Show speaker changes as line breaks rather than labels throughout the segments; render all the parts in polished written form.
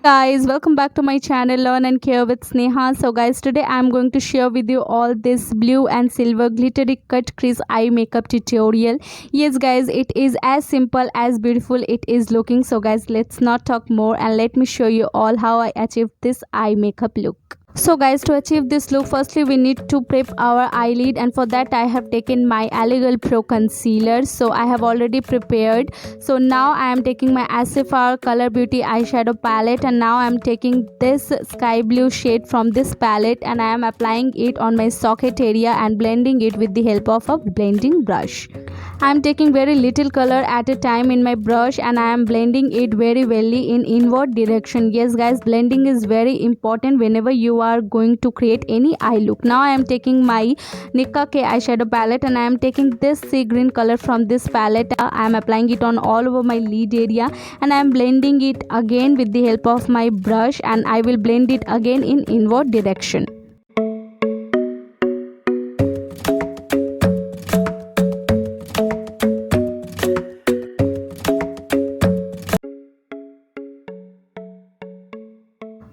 Guys, welcome back to my channel Learn and Care with Sneha. So guys, today I'm going to share with you all this blue and silver glittery cut crease eye makeup tutorial. Yes guys, it is as simple as beautiful it is looking. So guys, let's not talk more and let me show you all how I achieved this eye makeup look. So guys, to achieve this look, firstly we need to prep our eyelid, and for that I have taken my Allegal Pro concealer. So I have already prepared. So now I am taking my Asifar Color Beauty eyeshadow palette, and now I am taking this sky blue shade from this palette and I am applying it on my socket area and blending it with the help of a blending brush. I am taking very little color at a time in my brush and I am blending it very well in inward direction. Yes guys, blending is very important whenever you are going to create any eye look. Now I am taking my NICKA eyeshadow palette and I am taking this sea green color from this palette. I am applying it on all over my lid area and I am blending it again with the help of my brush, and I will blend it again in inward direction.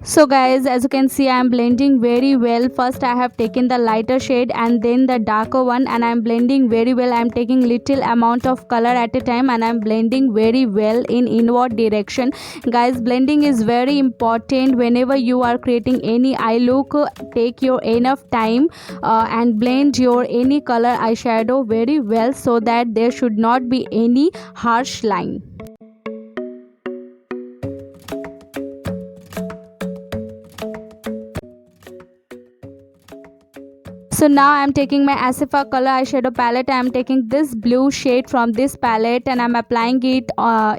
So guys, as you can see, I am blending very well. First I have taken the lighter shade and then the darker one, and I am blending very well. I am taking little amount of color at a time and I am blending very well in inward direction. Guys, blending is very important whenever you are creating any eye look. Take your enough time and blend your any color eyeshadow very well so that there should not be any harsh line. So now I am taking my Asifar Color eyeshadow palette. I am taking this blue shade from this palette and I am applying it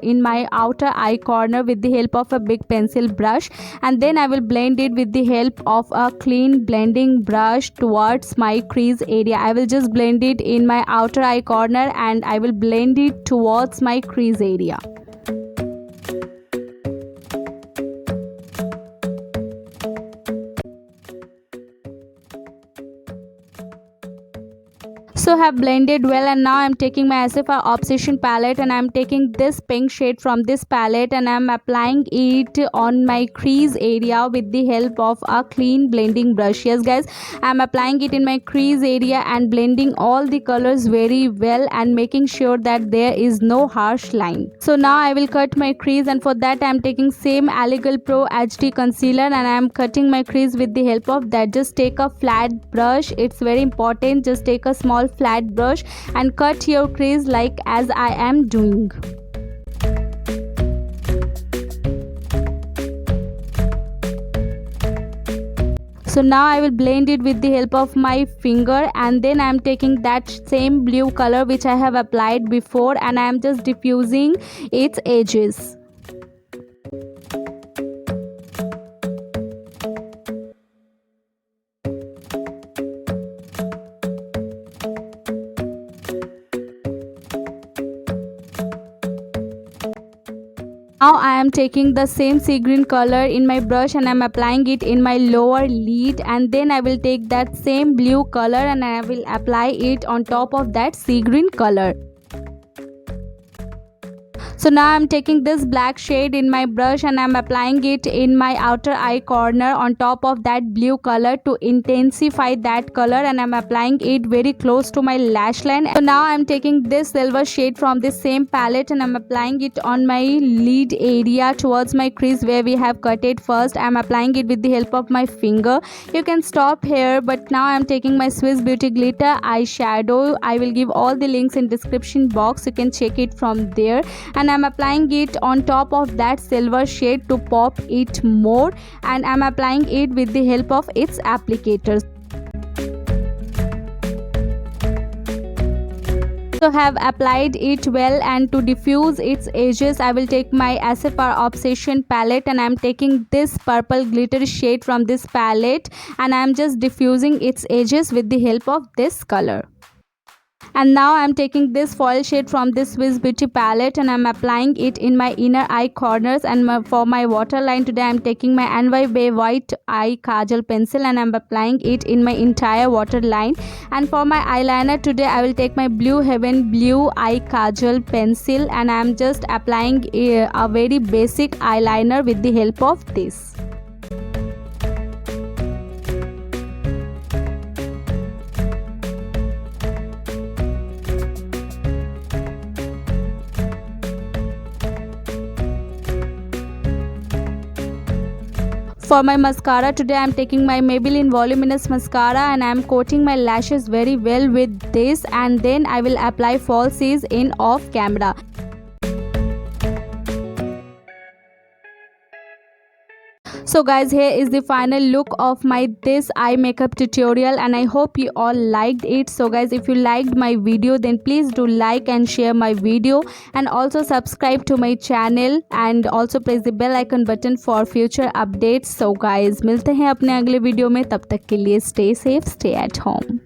in my outer eye corner with the help of a big pencil brush, and then I will blend it with the help of a clean blending brush towards my crease area. I will just blend it in my outer eye corner and I will blend it towards my crease area. So have blended well, and now I am taking my Asifar Obsession palette and I am taking this pink shade from this palette and I am applying it on my crease area with the help of a clean blending brush. Yes guys, I am applying it in my crease area and blending all the colors very well and making sure that there is no harsh line. So now I will cut my crease, and for that I am taking same Allegal Pro HD concealer and I am cutting my crease with the help of that. Just take a flat brush, it's very important. Just take a small flat brush and cut your crease like as I am doing. So now I will blend it with the help of my finger, and then I am taking that same blue color which I have applied before and I am just diffusing its edges. Now I am taking the same sea green color in my brush and I am applying it in my lower lid, and then I will take that same blue color and I will apply it on top of that sea green color. So now I am taking this black shade in my brush and I am applying it in my outer eye corner on top of that blue color to intensify that color, and I am applying it very close to my lash line. So now I am taking this silver shade from this same palette and I am applying it on my lid area towards my crease where we have cut it first. I am applying it with the help of my finger. You can stop here, but now I am taking my Swiss Beauty glitter eyeshadow. I will give all the links in description box, you can check it from there, and I am applying it on top of that silver shade to pop it more, and I am applying it with the help of its applicators. So have applied it well, and to diffuse its edges I will take my Asifar Obsession palette and I am taking this purple glittery shade from this palette and I am just diffusing its edges with the help of this color. And now I'm taking this foil shade from this Swiss Beauty palette and I'm applying it in my inner eye corners. And for my waterline today I'm taking my NYB white eye kajal pencil and I'm applying it in my entire waterline. And for my eyeliner today I will take my Blue Heaven blue eye kajal pencil and I'm just applying a very basic eyeliner with the help of this. For my mascara today I am taking my Maybelline Voluminous mascara and I am coating my lashes very well with this, and then I will apply falsies in off camera. So guys, here is the final look of my this eye makeup tutorial and I hope you all liked it. So guys, if you liked my video then please do like and share my video and also subscribe to my channel and also press the bell icon button for future updates. So guys, मिलते हैं अपने अगले video में, तब तक के लिए stay safe, stay at home.